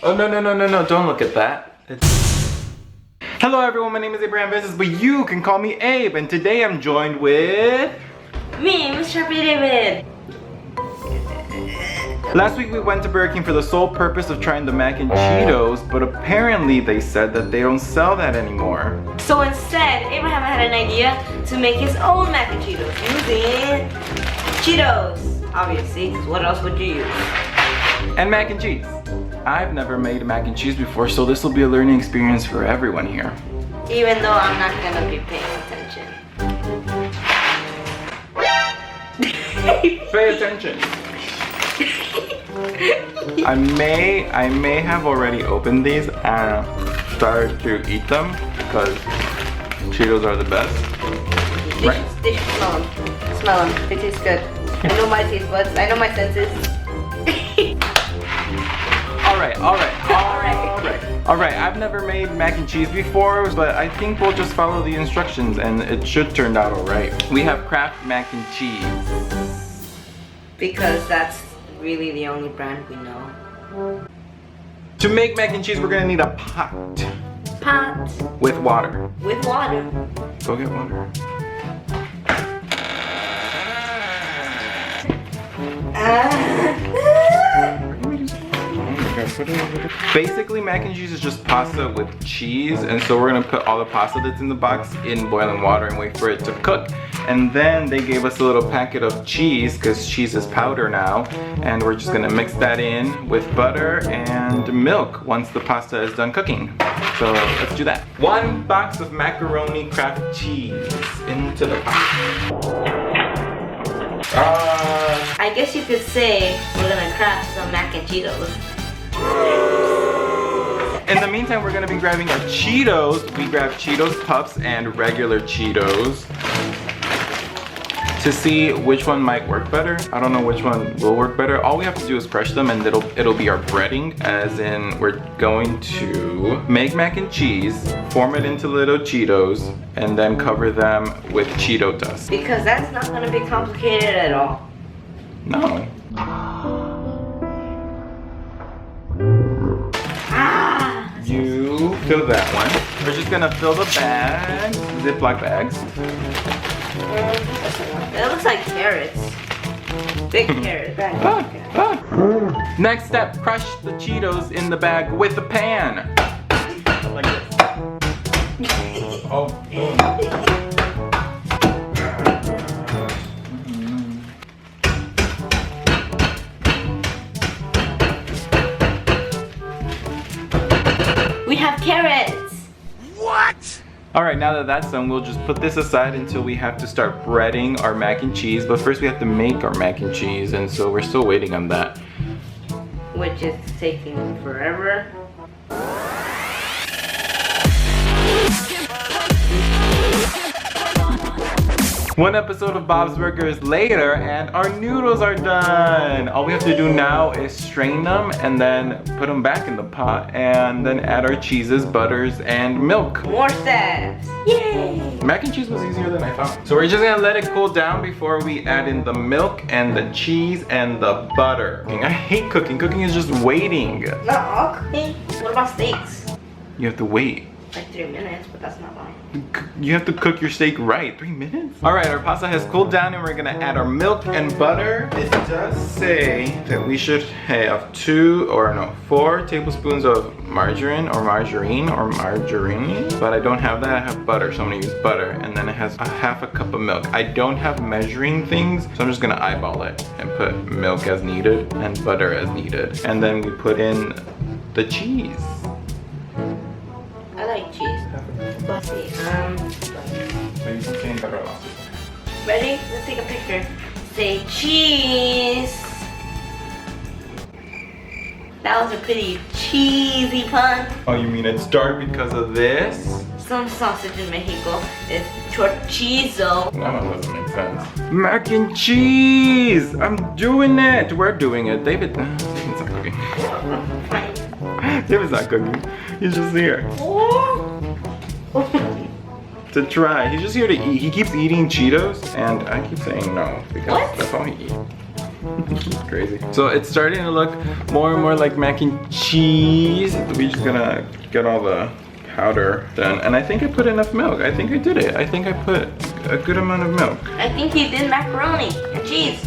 Oh, no, don't look at that. Hello everyone, my name is Abraham Vences, but you can call me Abe, and today I'm joined with... Me, Mr. David. Last week we went to Burger King for the sole purpose of trying the mac and Cheetos, but apparently they said that they don't sell that anymore. So instead, Abraham had an idea to make his own mac and Cheetos using Cheetos, obviously, 'cause what else would you use? And mac and cheese. I've never made mac and cheese before, so this will be a learning experience for everyone here. Even though I'm not gonna be paying attention. Pay attention. I may have already opened these and started to eat them because Cheetos are the best. They should smell them. Smell them. They taste good. I know my taste buds. I know my senses. Alright, I've never made mac and cheese before, but I think we'll just follow the instructions and it should turn out alright. We have Kraft mac and cheese. Because that's really the only brand we know. To make mac and cheese, we're gonna need a pot. Pot. With water. With water. Go get water. Basically, mac and cheese is just pasta with cheese, and so we're gonna put all the pasta that's in the box in boiling water and wait for it to cook. And then they gave us a little packet of cheese, because cheese is powder now, and we're just gonna mix that in with butter and milk once the pasta is done cooking. So let's do that. 1 box of macaroni Kraft cheese into the pot. I guess you could say we're gonna craft some mac and Cheetos. In the meantime, we're gonna be grabbing our Cheetos. We grabbed Cheetos Puffs and regular Cheetos to see which one might work better. I don't know which one will work better. All we have to do is crush them and it'll be our breading, as in we're going to make mac and cheese, form it into little Cheetos, and then cover them with Cheeto dust. Because that's not gonna be complicated at all. No. You fill that one. We're just gonna fill the bags, Ziploc bags. It looks like carrots. Big carrots. Next step, crush the Cheetos in the bag with the pan. Like this. Oh. We have carrots. What? Alright, now that that's done, we'll just put this aside until we have to start breading our mac and cheese. But first we have to make our mac and cheese, and so we're still waiting on that. Which is taking forever. One episode of Bob's Burgers later, and our noodles are done. All we have to do now is strain them and then put them back in the pot, and then add our cheeses, butters, and milk. More steps. Yay! Mac and cheese was easier than I thought. So we're just gonna let it cool down before we add in the milk and the cheese and the butter. I hate cooking. Cooking is just waiting. Not all cooking. What about steaks? You have to wait. Like 3 minutes, but that's not long. You have to cook your steak right. 3 minutes? Alright, our pasta has cooled down and we're gonna add our milk and butter. It does say that we should have 4 tablespoons of margarine, but I don't have that. I have butter, so I'm gonna use butter. And then it has a half a cup of milk. I don't have measuring things, so I'm just gonna eyeball it and put milk as needed and butter as needed. And then we put in the cheese. I like cheese. Let's see. So you can say butter. Ready? Let's take a picture. Say cheese. That was a pretty cheesy pun. Oh, you mean it's dark because of this? Some sausage in Mexico is chorizo. That one doesn't make sense. Mac and cheese! I'm doing it! We're doing it. David's not cooking. David's not cooking. He's just here. To try. He's just here to eat. He keeps eating Cheetos, and I keep saying no because that's all he eats. It's crazy. So it's starting to look more and more like mac and cheese. We're just gonna get all the powder done. And I think I put enough milk. I think I did it. I think I put a good amount of milk. I think you did macaroni and cheese.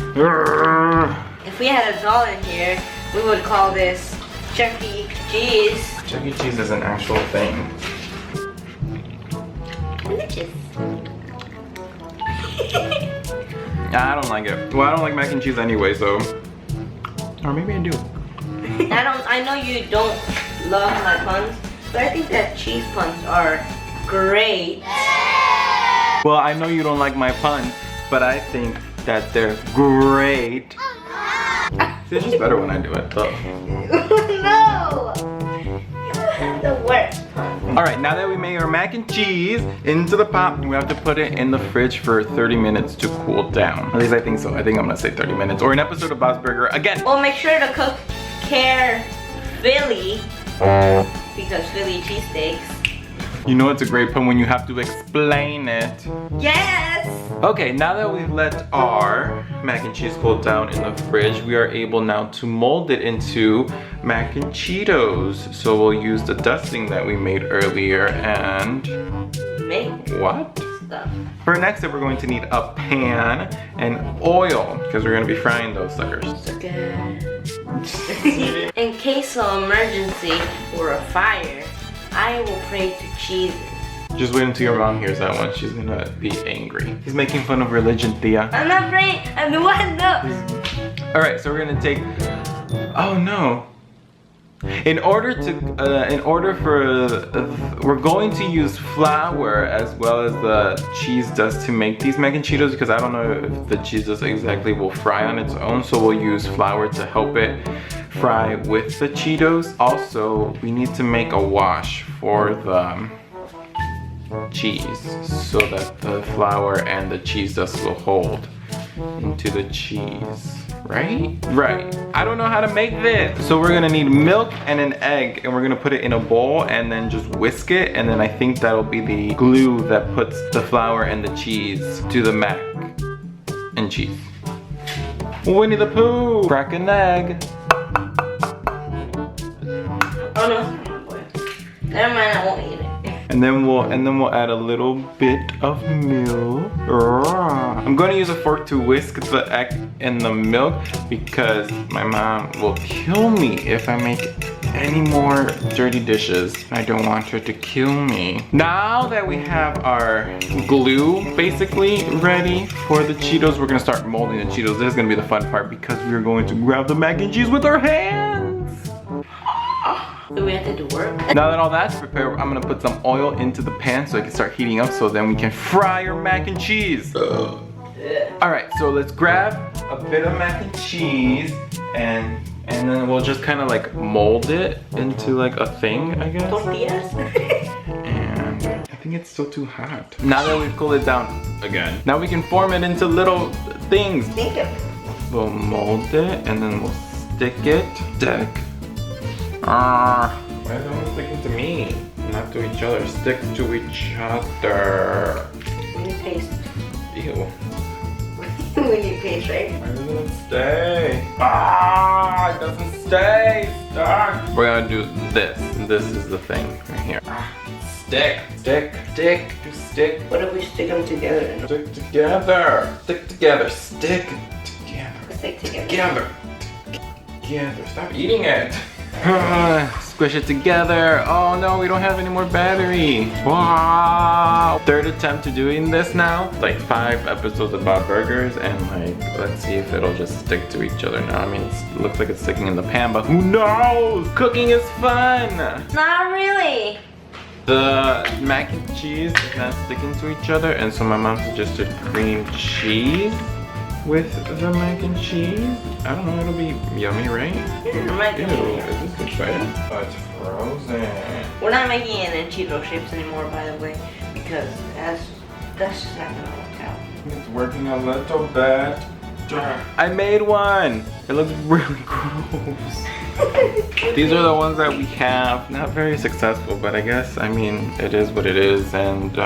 If we had a doll in here, we would call this Chuck E. Cheese. Chuck E. Cheese is an actual thing. Delicious. I don't like it. Well, I don't like mac and cheese anyway, so. Or maybe I do. I know you don't love my puns, but I think that cheese puns are great. Well, I know you don't like my puns, but I think that they're great. See, it's just better when I do it, though. No! The worst pun. All right, now that we made our mac and cheese into the pot, we have to put it in the fridge for 30 minutes to cool down. At least I think so. I think I'm gonna say 30 minutes or an episode of Bob's Burger again. Well, make sure to cook Philly because Philly cheesesteaks. You know it's a great pun when you have to explain it. Yes! Okay, now that we've let our mac and cheese cool down in the fridge, we are able now to mold it into mac and Cheetos. So we'll use the dusting that we made earlier and... Make what? stuff. For our next step, we're going to need a pan and oil because we're going to be frying those suckers. In case of emergency or a fire, I will pray to Jesus. Just wait until your mom hears that one. She's gonna be angry. He's making fun of religion, Thea. I'm not praying. I'm the one. No. All right, so we're gonna take. Oh no. We're going to use flour as well as the cheese dust to make these mac and Cheetos because I don't know if the cheese dust exactly will fry on its own. So we'll use flour to help it fry with the Cheetos. Also, we need to make a wash for the cheese so that the flour and the cheese dust will hold into the cheese. Right? Right. I don't know how to make this. So we're gonna need milk and an egg and we're gonna put it in a bowl and then just whisk it, and then I think that'll be the glue that puts the flour and the cheese to the mac and cheese. Winnie the Pooh! Crack an egg. Oh no. Never mind, I won't eat it. And then we'll add a little bit of milk. I'm going to use a fork to whisk the egg and the milk because my mom will kill me if I make any more dirty dishes. I don't want her to kill me. Now that we have our glue basically ready for the Cheetos, we're going to start molding the Cheetos. This is going to be the fun part because we're going to grab the mac and cheese with our hands. Do we have to do work? Now that all that's prepared, I'm gonna put some oil into the pan so it can start heating up so then we can fry our mac and cheese. Alright, so let's grab a bit of mac and cheese and then we'll just kind of like mold it into like a thing, I guess. Tortillas. And I think it's still too hot. Now that we've cooled it down again, now we can form it into little things. We'll mold it and then we'll stick it. Why is everyone sticking to me? Not to each other. Stick to each other. We need paste. Ew. We need paste, right? Why doesn't it stay? It doesn't stay. Stuck. We're gonna do this. This is the thing right here. Stick. What if we stick them together? Stick together. Stick together. Stick together. Stop eating it. Squish it together. Oh no, we don't have any more battery. Wow. Third attempt to doing this now. Like 5 episodes of Bob Burgers and like, let's see if it'll just stick to each other now. I mean, it looks like it's sticking in the pan, but who knows? Cooking is fun. Not really. The mac and cheese is not sticking to each other, and so my mom suggested cream cheese with the mac and cheese. I don't know, it'll be yummy, right? Yeah, it might be. Ew, is this good spider? Oh, it's frozen. We're not making it in Cheeto shapes anymore, by the way, because that's just not gonna work out. It's working a little bit. I made one. It looks really gross. These are the ones that we have. Not very successful, but I guess, I mean, it is what it is. And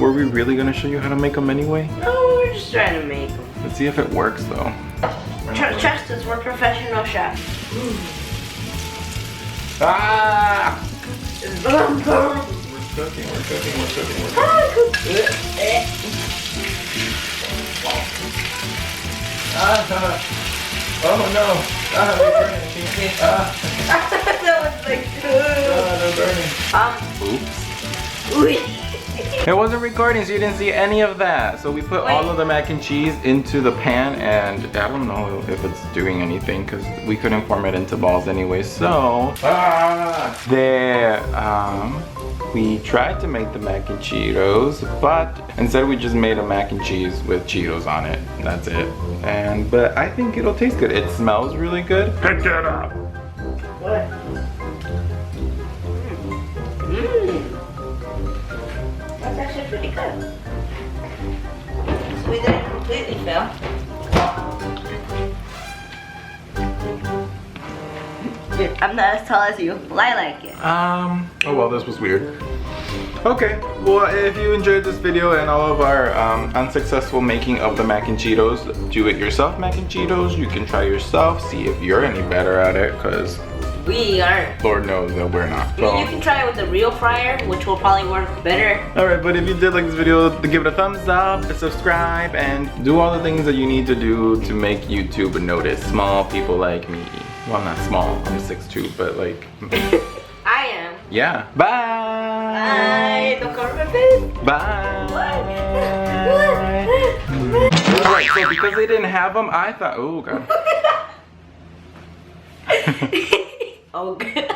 were we really gonna show you how to make them anyway? No, we're just trying to make them. Let's see if it works though. Trust us, we're professional chefs. Ah! Boom, boom. We're cooking. Oh no! They're burning. That was like they're burning. Oops. It wasn't recording, so you didn't see any of that. So we put all of the mac and cheese into the pan, and I don't know if it's doing anything because we couldn't form it into balls anyway. So we tried to make the mac and Cheetos, but instead we just made a mac and cheese with Cheetos on it. That's it. But I think it'll taste good. It smells really good. Pick it up. What? That's actually pretty good. So we didn't completely fail. I'm not as tall as you, but I like it. Oh well, this was weird. Okay, well if you enjoyed this video and all of our unsuccessful making of the mac and Cheetos, do it yourself mac and Cheetos. You can try yourself, see if you're any better at it, because we aren't. Lord knows that we're not. So. You can try it with the real fryer, which will probably work better. Alright, but if you did like this video, give it a thumbs up, subscribe, and do all the things that you need to do to make YouTube notice small people like me. Well, I'm not small, I'm 6'2", but like... I am. Yeah. Bye! Bye! Don't cover my face! Bye! What? Alright, so because they didn't have them, I thought... Oh, God. Oh, God.